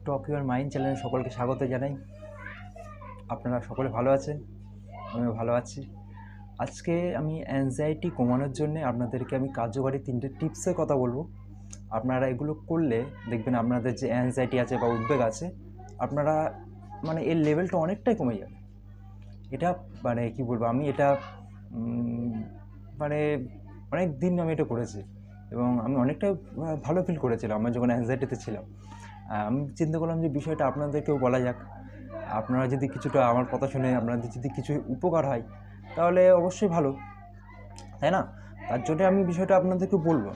Talk your mind চ্যানেলে সকলকে স্বাগত জানাই। আপনারা সকলে ভালো আছেন, আমিও ভালো আছি। আজকে আমি অ্যাংজাইটি কমানোর জন্য আপনাদেরকে আমি কার্যকরী 3টে টিপসের কথা বলবো। আপনারা এগুলো করলে দেখবেন আপনাদের যে অ্যাংজাইটি আছে বা উদ্বেগ আছে, আপনারা এর লেভেলটা অনেকটাই কমে যাবে। এটা কী বলবো, আমি এটা মানে অনেক দিন আমি এটা করেছি এবং আমি অনেকটা ভালো ফিল করেছিলাম আমি যখন অ্যাংজাইটিতে ছিলাম। আমি চিন্তা করলাম যে বিষয়টা আপনাদেরকেও বলা যাক। আপনারা যদি কিছুটা আমার কথা শুনে আপনাদের যদি কিছু উপকার হয় তাহলে অবশ্যই ভালো, তাই না? তার জন্য আমি বিষয়টা আপনাদেরকে বলবো।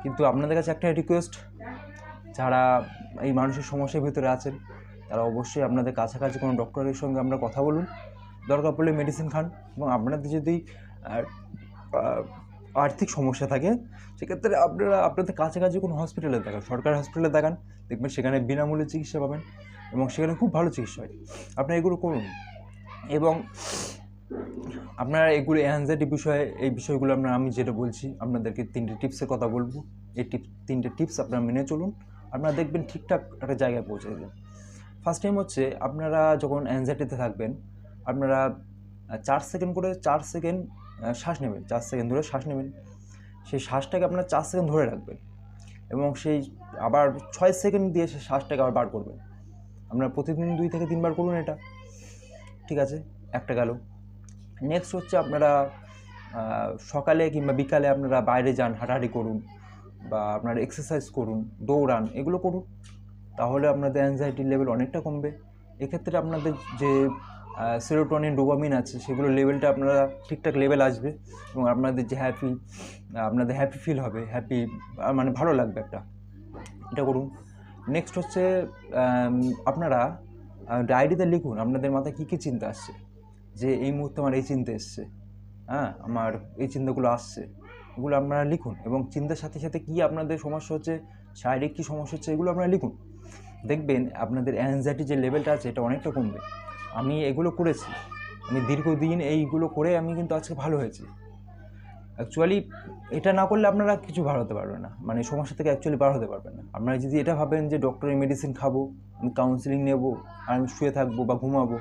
কিন্তু আপনাদের কাছে একটা রিকোয়েস্ট, যারা এই মানসিক সমস্যার ভিতরে আছেন তারা অবশ্যই আপনাদের কাছাকাছি কোনো ডক্টরের সঙ্গে আমরা কথা বলুন, দরকার পড়লে মেডিসিন খান। এবং আপনাদের যদি আর্থিক সমস্যা থাকে সেক্ষেত্রে আপনারা আপনাদের কাছাকাছি কোনো হসপিটালে দেখান, সরকারি হসপিটালে দেখান, দেখবেন সেখানে বিনামূল্যে চিকিৎসা পাবেন এবং সেখানে খুব ভালো চিকিৎসা হয়। আপনারা এগুলো করুন এবং আপনারা এগুলো অ্যাংজাইটি বিষয়ে এই বিষয়গুলো আমি যেটা বলছি আপনাদেরকে 3টে টিপসের কথা বলবো। এই 3টে টিপস আপনারা মেনে চলুন, আপনারা দেখবেন ঠিকঠাক একটা জায়গায় পৌঁছে যাবেন। ফার্স্ট টাইম হচ্ছে, আপনারা যখন অ্যাংজাইটিতে থাকবেন আপনারা 4 সেকেন্ড করে 4 সেকেন্ড শ্বাস নেবেন, 4 সেকেন্ড ধরে শ্বাস নেবেন। সেই শ্বাসটাকে আপনারা 4 সেকেন্ড ধরে রাখবেন এবং সেই আবার 6 সেকেন্ড দিয়ে সেই শ্বাসটাকে আবার বার করবেন। আপনারা প্রতিদিন 2 থেকে 3 বার করুন এটা, ঠিক আছে? একটা গেল। নেক্সট হচ্ছে, আপনারা সকালে কিংবা বিকালে আপনারা বাইরে যান, হাঁটাহাঁটি করুন বা আপনারা এক্সারসাইজ করুন, দৌড়ান, এগুলো করুন, তাহলে আপনাদের অ্যাংজাইটির লেভেল অনেকটা কমবে। এক্ষেত্রে আপনাদের যে সেরোটোনিন, ডোপামিন আছে সেগুলোর লেভেলটা আপনারা ঠিকঠাক লেভেল আসবে এবং আপনাদের যে আপনাদের হ্যাপি ফিল হবে, ভালো লাগবে একটা, এটা করুন। নেক্সট হচ্ছে, আপনারা ডায়েরিতে লিখুন আপনাদের মাথায় কী কী চিন্তা আসছে, যে এই মুহূর্তে আমার এই চিন্তা এসছে, আমার এই চিন্তাগুলো আসছে, এগুলো আপনারা লিখুন। এবং চিন্তার সাথে সাথে কী আপনাদের সমস্যা হচ্ছে, শারীরিক কী সমস্যা হচ্ছে, এগুলো আপনারা লিখুন। দেখবেন আপনাদের অ্যাংজাইটি যে লেভেলটা আছে এটা অনেকটা কমবে। আমি এগুলো করেছি, আমি দীর্ঘদিন এইগুলো করে আমি কিন্তু আজকে ভালো হয়েছি। অ্যাকচুয়ালি এটা না করলে আপনারা কিছু বার হতে পারবেন না, সমস্যা থেকে অ্যাকচুয়ালি বার হতে পারবেন না। আপনারা যদি এটা ভাবেন যে ডক্টরের মেডিসিন খাবো, আমি কাউন্সিলিং নেব আর আমি শুয়ে থাকবো বা ঘুমাবো,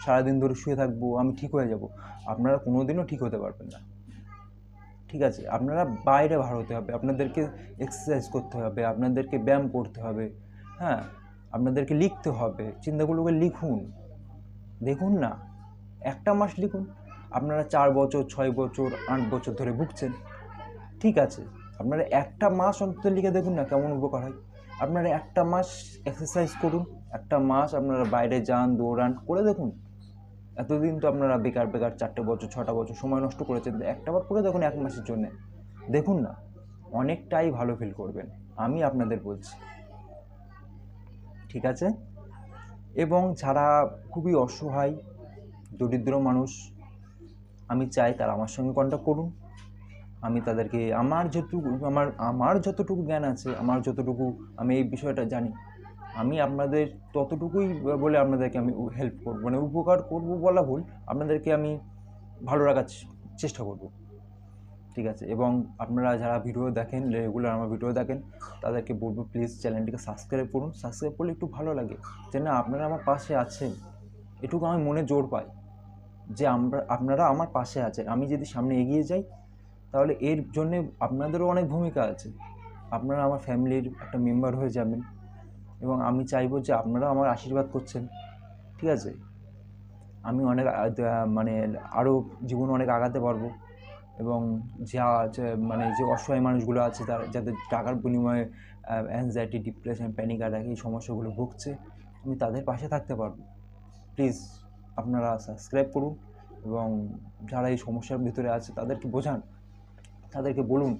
সারাদিন ধরে শুয়ে থাকবো, আমি ঠিক হয়ে যাব, আপনারা কোনো দিনও ঠিক হতে পারবেন না, ঠিক আছে? আপনারা বাইরে বার হতে হবে, আপনাদেরকে এক্সারসাইজ করতে হবে, আপনাদেরকে ব্যায়াম করতে হবে, আপনাদেরকে লিখতে হবে, চিন্তাগুলোকে লিখুন। দেখুন না, 1 মাস লিখুন। আপনারা 4 বছর, 6 বছর, 8 বছর ধরে ভুগছেন, ঠিক আছে? আপনারা 1 মাস অন্তত লিখে দেখুন না কেমন উপকার হয়। আপনারা 1 মাস এক্সারসাইজ করুন, 1 মাস আপনারা বাইরে যান, দৌড়ান, করে দেখুন। এতদিন তো আপনারা বেকার 4টে বছর 6টা বছর সময় নষ্ট করেছেন, একটাবার করে দেখুন 1 মাসের জন্যে, দেখুন না, অনেকটাই ভালো ফিল করবেন, আমি আপনাদের বলছি, ঠিক আছে? এবং যারা খুবই অসহায়, দরিদ্র মানুষ, আমি চাই তারা আমার সঙ্গে কন্ট্যাক্ট করুন। আমি তাদেরকে আমার যতটুকু জ্ঞান আছে, আমার যতটুকু আমি এই বিষয়টা জানি, আমি আপনাদের ততটুকুই বলে আপনাদেরকে আমি হেল্প করব, উপকার করব বলা ভুল, আপনাদেরকে আমি ভালো রাখার চেষ্টা করব, ঠিক আছে? এবং আপনারা যারা ভিডিও দেখেন, রেগুলার আমার ভিডিও দেখেন, তাদেরকে বলবো প্লিজ চ্যানেলটিকে সাবস্ক্রাইব করুন। সাবস্ক্রাইব করলে একটু ভালো লাগে যে না, আপনারা আমার পাশে আছেন, এটুকু আমি মনে জোর পাই যে আপনারা আমার পাশে আছেন। আমি যদি সামনে এগিয়ে যাই তাহলে এর জন্যে আপনাদেরও অনেক ভূমিকা আছে, আপনারা আমার ফ্যামিলির একটা মেম্বার হয়ে যাবেন এবং আমি চাইবো যে আপনারা আমার আশীর্বাদ করছেন, ঠিক আছে? আমি অনেক আরও জীবনে অনেক আগাতে পারবো এবং যে অসহায় মানুষগুলো আছে, যাদের টাকার বিনিময়ে অ্যাংজাইটি, ডিপ্রেশন, প্যানিক অ্যাটাক এই সমস্যাগুলো ভুগছে, আমি তাদের পাশে থাকতে পারবো। প্লিজ আপনারা সাবস্ক্রাইব করুন এবং যারা এই সমস্যার ভিতরে আছে তাদেরকে বোঝান, তাদেরকে বলুন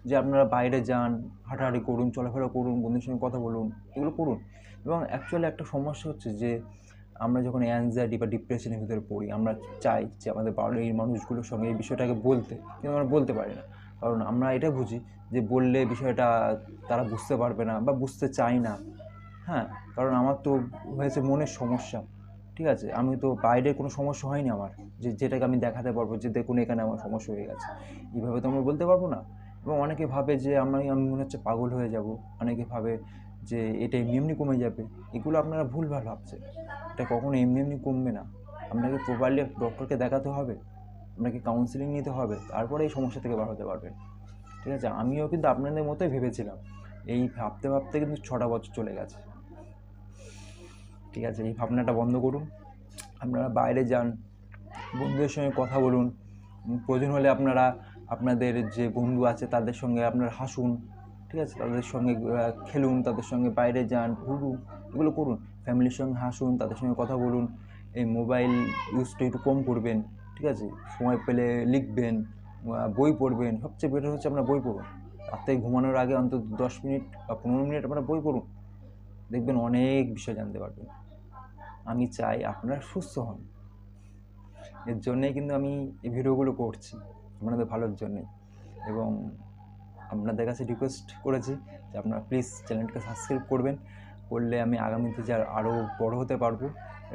যে আপনারা বাইরে যান, হাঁটাহাঁটি করুন, চলাফেরা করুন, বন্ধুদের সঙ্গে কথা বলুন, এগুলো করুন। এবং অ্যাকচুয়ালি একটা সমস্যা হচ্ছে যে আমরা যখন অ্যাংজাইটি বা ডিপ্রেশনের ভিতরে পড়ি, আমরা চাই যে আমাদের বাড়ির মানুষগুলোর সঙ্গে এই বিষয়টাকে বলতে, কিন্তু আমরা বলতে পারি না, কারণ আমরা এটা বুঝি যে বললে বিষয়টা তারা বুঝতে পারবে না বা বুঝতে চাই না, কারণ আমার তো হয়েছে মনের সমস্যা, ঠিক আছে? আমি তো বাইরে কোনো সমস্যা হয়নি আমার, যেটাকে আমি দেখাতে পারবো যে দেখুন এখানে আমার সমস্যা হয়ে গেছে, এইভাবে তো আমরা বলতে পারবো না। এবং অনেকে ভাবে যে আমি মনে হচ্ছে পাগল হয়ে যাব, অনেকে ভাবে যে এটা এমনি এমনি কমে যাবে, এগুলো আপনারা ভুলভাল ভাবছেন। এটা কখনো এমনি এমনি কমবে না। আপনাকে প্রপারলি ডক্টরকে দেখাতে হবে, আপনাকে কাউন্সেলিং নিতে হবে, তারপরে এই সমস্যা থেকে বার হতে পারবেন। ঠিক আছে, আমিও কিন্তু আপনাদের মতোই ভেবেছিলাম, এই ভাবতে ভাবতে কিন্তু 6টা বছর চলে গেছে। ঠিক আছে, এই ভাবনাটা বন্ধ করুন। আপনারা বাইরে যান, বন্ধুদের সঙ্গে কথা বলুন, প্রয়োজন হলে আপনারা আপনাদের যে বন্ধু আছে তাদের সঙ্গে আপনারা হাসুন। ঠিক আছে, তাদের সঙ্গে খেলুন, তাদের সঙ্গে বাইরে যান, ঘুরুন, এগুলো করুন। ফ্যামিলির সঙ্গে হাসুন, তাদের সঙ্গে কথা বলুন। এই মোবাইল ইউজটা একটু কম করবেন। ঠিক আছে, সময় পেলে লিখবেন, বই পড়বেন। সবচেয়ে বেটার হচ্ছে আপনার বই পড়ুন। রাতে ঘুমানোর আগে অন্তত 10 মিনিট বা 15 মিনিট আপনারা বই পড়ুন, দেখবেন অনেক বিষয় জানতে পারবেন। আমি চাই আপনারা সুস্থ হন, এর জন্যেই কিন্তু আমি এই ভিডিওগুলো করছি, আপনাদের ভালোর জন্যেই। এবং আপনাদের কাছে রিকোয়েস্ট করেছি যে আপনারা প্লিজ চ্যানেলটাকে সাবস্ক্রাইব করবেন, করলে আমি আগামীতে যে আরও বড় হতে পারবো,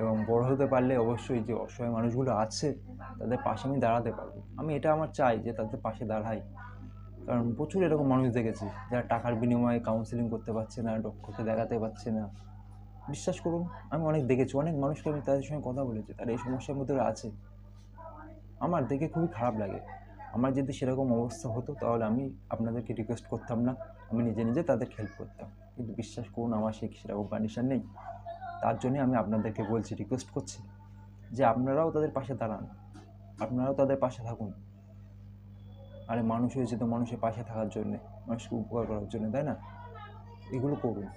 এবং বড় হতে পারলে অবশ্যই যে অসহায় মানুষগুলো আছে তাদের পাশে আমি দাঁড়াতে পারবো। আমি এটা আমার চাই যে তাদের পাশে দাঁড়াই, কারণ প্রচুর এরকম মানুষ দেখেছি যারা টাকার বিনিময়ে কাউন্সেলিং করতে পারছে না, ডক্টরকে দেখাতে পারছে না। বিশ্বাস করুন, আমি অনেক দেখেছি, অনেক মানুষকে আমি তাদের সঙ্গে কথা বলেছি, তারা এই সমস্যার মধ্যে আছে। আমার দেখে খুবই খারাপ লাগে। আমার যদি সেরকম অবস্থা হতো তাহলে আমি আপনাদেরকে রিকোয়েস্ট করতাম না, আমি নিজে নিজে তাদেরকে হেল্প করতাম। কিন্তু বিশ্বাস করুন, আমার সেরকম কন্ডিশন নেই। তার জন্যে আমি আপনাদেরকে বলছি, রিকোয়েস্ট করছি যে আপনারাও তাদের পাশে দাঁড়ান, আপনারাও তাদের পাশে থাকুন। আরে মানুষ হয়েছে তো মানুষের পাশে থাকার জন্যে, মানুষকে উপকার করার জন্য, তাই না? এগুলো করুন,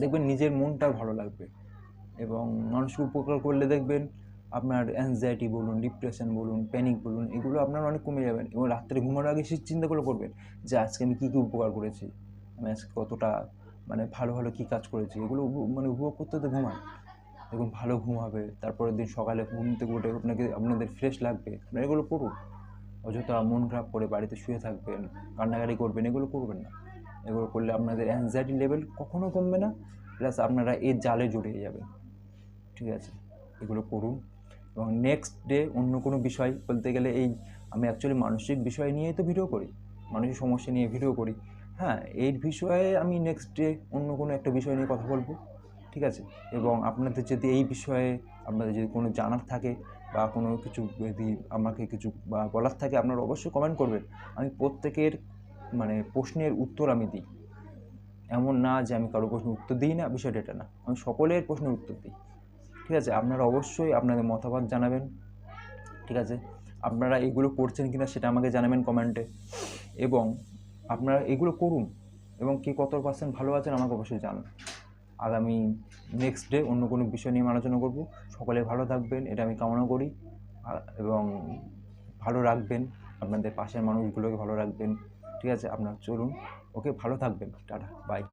দেখবেন নিজের মনটাও ভালো লাগবে। এবং মানুষকে উপকার করলে দেখবেন আপনার অ্যাংজাইটি বলুন, ডিপ্রেশন বলুন, প্যানিক বলুন, এগুলো আপনার অনেক কমে যাবেন। এবং রাত্রে ঘুমানোর আগে সে চিন্তাগুলো করবেন যে আজকে আমি কী কী উপকার করেছি, আমি আজকে কতটা ভালো ভালো কী কাজ করেছি, এগুলো উপভোগ করতে তো ঘুমান। দেখুন ভালো ঘুম হবে, তারপরের দিন সকালে ঘুম থেকে উঠে আপনাদের ফ্রেশ লাগবে। আপনারা এগুলো করুন। অযথা মন খারাপ করে বাড়িতে শুয়ে থাকবেন, কান্নাকাটি করবেন, এগুলো করবেন না। এগুলো করলে আপনাদের অ্যাংজাইটি লেভেল কখনো কমবে না, প্লাস আপনারা এর জালে জড়িয়ে যাবেন। ঠিক আছে, এগুলো করুন। এবং নেক্সট ডে অন্য কোনো বিষয় বলতে গেলে আমি অ্যাকচুয়ালি মানসিক বিষয় নিয়েই তো ভিডিও করি, মানসিক সমস্যা নিয়ে ভিডিও করি। হ্যাঁ, এই বিষয়ে আমি নেক্সট ডে অন্য কোনো একটা বিষয় নিয়ে কথা বলবো। ঠিক আছে, এবং আপনাদের যদি এই বিষয়ে আপনাদের যদি কোনো জানার থাকে বা কোনো কিছু যদি আমাকে কিছু বলার থাকে, আপনারা অবশ্যই কমেন্ট করবেন। আমি প্রত্যেকের প্রশ্নের উত্তর আমি দিই। এমন না যে আমি কারো প্রশ্নের উত্তর দিই না, বিষয়টা এটা না, আমি সকলের প্রশ্নের উত্তর দিই। ঠিক আছে, আপনারা অবশ্যই আপনাদের মতামত জানাবেন। ঠিক আছে, আপনারা এগুলো করছেন কিনা সেটা আমাকে জানাবেন কমেন্টে। এবং আপনারা এগুলো করুন, এবং কে কত % ভালো আছেন আমাকে অবশ্যই জানান। আগামী নেক্সট ডে অন্য কোনো বিষয় নিয়ে আলোচনা করব। সকলে ভালো থাকবেন, এটা আমি কামনা করি। এবং ভালো রাখবেন, আপনাদের পাশের মানুষগুলোকে ভালো রাখবেন। ঠিক আছে, আপনারা চলুন, ওকে, ভালো থাকবেন, টাটা, বাই।